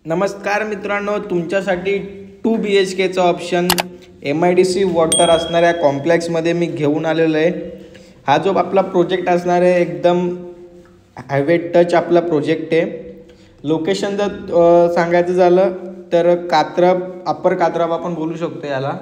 नमस्कार मित्रांनो, तुमच्यासाठी 2 BHKचा ऑप्शन MIDC वॉटर असणाऱ्या कॉम्प्लेक्समध्ये मी घेऊन आलेलो आहे। हा जो आपला प्रोजेक्ट असणार आहे एकदम हायवे टच आपला प्रोजेक्ट आहे। लोकेशन जर सांगायचं झालं तर कात्रप, अप्पर कात्रप आपण बोलू शकतो याला।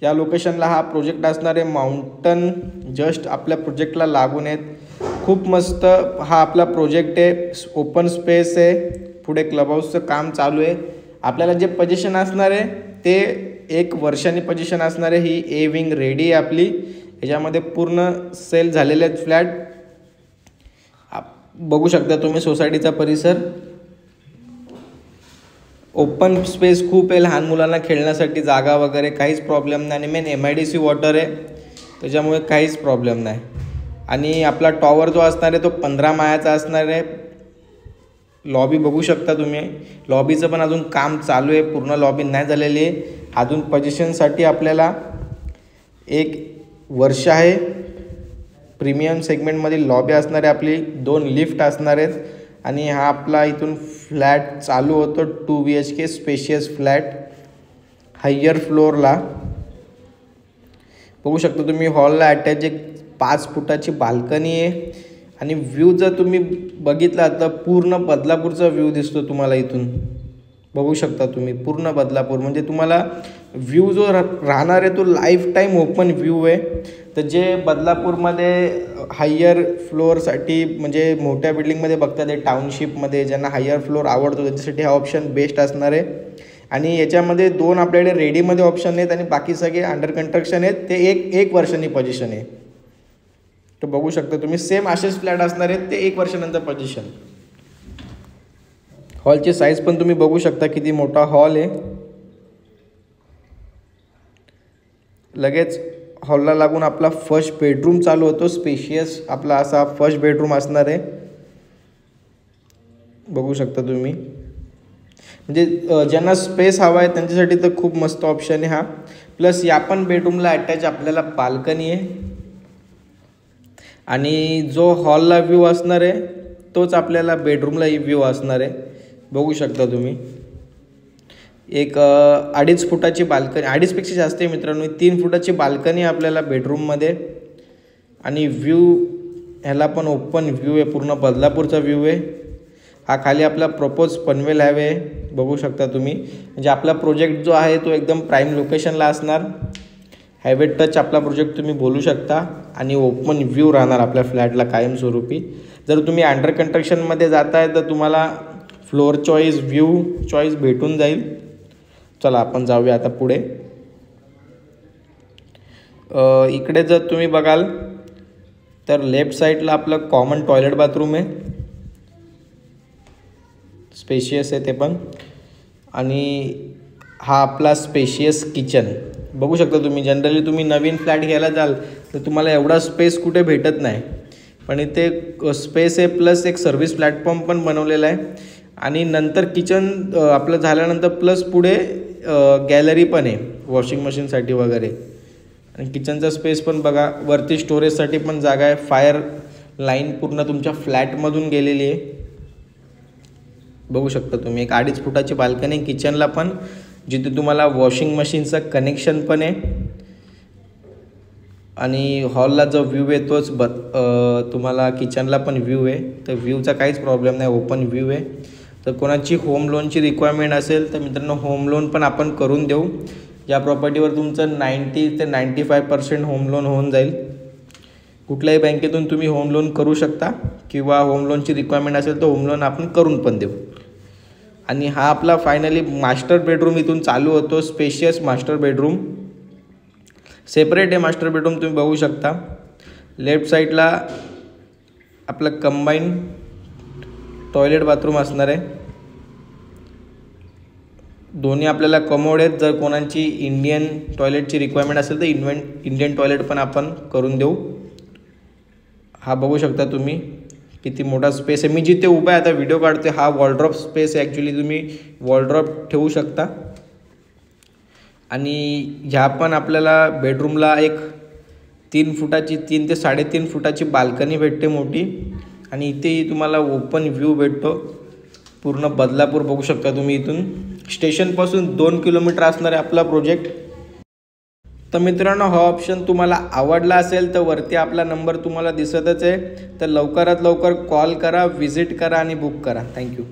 या लोकेशनला हा प्रोजेक्ट असणार आहे। माउंटन जस्ट आपल्या प्रोजेक्टला लागून आहेत। खूप मस्त हा आपला प्रोजेक्ट आहे। ओपन स्पेस आहे, पुढे क्लब हाऊसचं काम चालू आहे। आपल्याला जे पोझिशन असणार आहे ते 1 वर्षांनी पोझिशन असणार आहे। ही ए विंग रेडी आहे आपली। याच्यामध्ये पूर्ण सेल झालेले आहेत फ्लॅट। बघू शकता तुम्ही सोसायटीचा परिसर। ओपन स्पेस खूप आहे, लहान मुलांना खेळण्यासाठी जागा वगैरे काहीच प्रॉब्लेम नाही। आणि मेन MIDC वॉटर आहे त्याच्यामुळे काहीच प्रॉब्लेम नाही। आणि आपला टॉवर जो असणार आहे तो 15 माळ्याचा असणार आहे। लॉबी बघू शकता तुम्ही। लॉबीचं पण अजून काम चालू आहे, पूर्ण लॉबी नाही झालेली आहे अजून। पोझिशनसाठी आपल्याला 1 वर्ष आहे। प्रीमियम सेगमेंटमध्ये लॉबी असणार आहे आपली। 2 लिफ्ट असणार आहेत आणि हा आपला इथून फ्लॅट चालू होतो। 2 BHK स्पेशियस फ्लॅट हायर फ्लोअरला बघू शकता तुम्ही। हॉलला अटॅच एक 5 फुटाची बाल्कनी आहे। आणि व्ह्यू जर तुम्ही बघितला तर पूर्ण बदलापूरचा व्ह्यू दिसतो तुम्हाला इथून। बघू शकता तुम्ही पूर्ण बदलापूर, म्हणजे तुम्हाला व्ह्यू जो राहणार आहे तो लाईफ टाईम ओपन व्ह्यू आहे। तर जे बदलापूरमध्ये हायर फ्लोअरसाठी म्हणजे मोठ्या बिल्डिंगमध्ये बघतात ते टाउनशिपमध्ये ज्यांना हायर फ्लोअर आवडतो त्यांच्यासाठी हा ऑप्शन बेस्ट असणार आहे। आणि याच्यामध्ये 2 आपल्याकडे रेडीमध्ये ऑप्शन आहेत आणि बाकी सगळे अंडर कन्स्ट्रक्शन आहेत। ते एक वर्षांनी पोझिशन आहे। तो बघू शकता तुम्ही। सेम असेच फ्लॅट असणार आहेत ते 1 वर्षानंतर पोझिशन। हॉलची साईज पण तुम्ही बघू शकता किती मोठा हॉल आहे। लगेच हॉलला लागून आपला फर्स्ट बेडरूम चालू होतो। स्पेशियस आपला असा फर्स्ट बेडरूम असणार आहे। बघू शकता तुम्ही, म्हणजे ज्यांना स्पेस हवा आहे त्यांच्यासाठी तर खूप मस्त ऑप्शन आहे हा। प्लस या पण बेडरूमला अटॅच आपल्याला बाल्कनी आहे। आणि जो हॉलला व्ह्यू असणार आहे तोच आपल्याला बेडरूमलाही व्ह्यू असणार आहे। बघू शकता तुम्ही। एक 2.5 फुटाची बाल्कनी, 2.5पेक्षा जास्त आहे मित्रांनो। 3 फुटाची बाल्कनी आपल्याला बेडरूममध्ये। आणि व्ह्यू ह्याला पण ओपन व्ह्यू आहे, पूर्ण बदलापूरचा व्ह्यू आहे। हा खाली आपला प्रपोज पनवेल हायवे आहे, बघू शकता तुम्ही। म्हणजे आपला प्रोजेक्ट जो आहे तो एकदम प्राईम लोकेशनला असणार। हायवे टच आपला प्रोजेक्ट तुम्ही बोलू शकता। आणि ओपन व्ह्यू राहणार आपल्या फ्लॅटला कायमस्वरूपी। जर तुम्ही अंडर कन्स्ट्रक्शनमध्ये जाताय तर तुम्हाला फ्लोअर चॉईस, व्ह्यू चॉईस भेटून जाईल। चला आपण जाऊया आता पुढे। इकडे जर तुम्ही बघाल तर लेफ्ट साईडला आपलं कॉमन टॉयलेट बाथरूम आहे। स्पेशियस आहे ते पण। आणि हा आपला स्पेशियस किचन बघू शकता तुम्ही। जनरली तुम्ही नवीन फ्लॅट घ्यायला जाल तर तुम्हाला एवढा स्पेस कुठे भेटत नाही, पण इथे स्पेस आहे। प्लस एक सर्व्हिस प्लॅटफॉर्म पण बनवलेला आहे। आणि नंतर किचन आपलं झाल्यानंतर प्लस पुढे गॅलरी पण आहे वॉशिंग मशीनसाठी वगैरे। आणि किचनचा स्पेस पण बघा। वरती स्टोरेजसाठी पण जागा आहे। फायर लाईन पूर्ण तुमच्या फ्लॅटमधून गेलेली आहे, बघू शकता तुम्ही। एक 2.5 फुटाची बाल्कनी किचनला पण, जिथे तुम्हाला वॉशिंग मशीनचं कनेक्शन पण आहे। आणि हॉलला जो व्ह्यू आहे तोच तुम्हाला किचनला पण व्ह्यू आहे। तर व्ह्यूचा काहीच प्रॉब्लेम नाही, ओपन व्ह्यू आहे। तर कोणाची होम लोनची रिक्वायरमेंट असेल तर मित्रांनो होम लोन पण आपण करून देऊ। या प्रॉपर्टीवर तुमचं 90 ते 95% होम लोन होऊन जाईल। कुठल्याही बँकेतून तुम्ही होम लोन करू शकता, किंवा होम लोनची रिक्वायरमेंट असेल तर होम लोन आपण करून पण देऊ। आणि हा आपला फायनली मास्टर बेडरूम इथून चालू होतो। स्पेशियस मास्टर बेडरूम सेपरेट आहे। मास्टर बेडरूम तुम्ही बघू शकता। लेफ्ट साईडला आपलं कंबाईन टॉयलेट बाथरूम असणार आहे। दोन्ही आपल्याला कमोड आहेत। जर कोणाची इंडियन टॉयलेटची रिक्वायरमेंट असेल तर इंडियन टॉयलेट पण आपण करून देऊ। हा बघू शकता तुम्ही किती मोठा स्पेस आहे। मी जिथे उभा आहे आता व्हिडिओ काढते हा वॉलड्रॉप स्पेस आहे। ॲक्च्युली तुम्ही वॉलड्रॉप ठेवू शकता। आणि ह्या पण आपल्याला बेडरूमला एक 3 फुटाची, 3 ते 3.5 फुटाची बाल्कनी भेटते मोठी। आणि इथेही तुम्हाला ओपन व्ह्यू भेटतो। पूर्ण बदलापूर बघू शकता तुम्ही. इथून स्टेशनपासून 2 किलोमीटर असणार आहे आपला प्रोजेक्ट. तर मित्रांनो, हा ऑप्शन तुम्हाला आवडला असेल तर वरती आपला नंबर तुम्हाला दिसतच आहे. तर लवकरात लवकर कॉल करा, व्हिजिट करा आणि बुक करा. थँक्यू.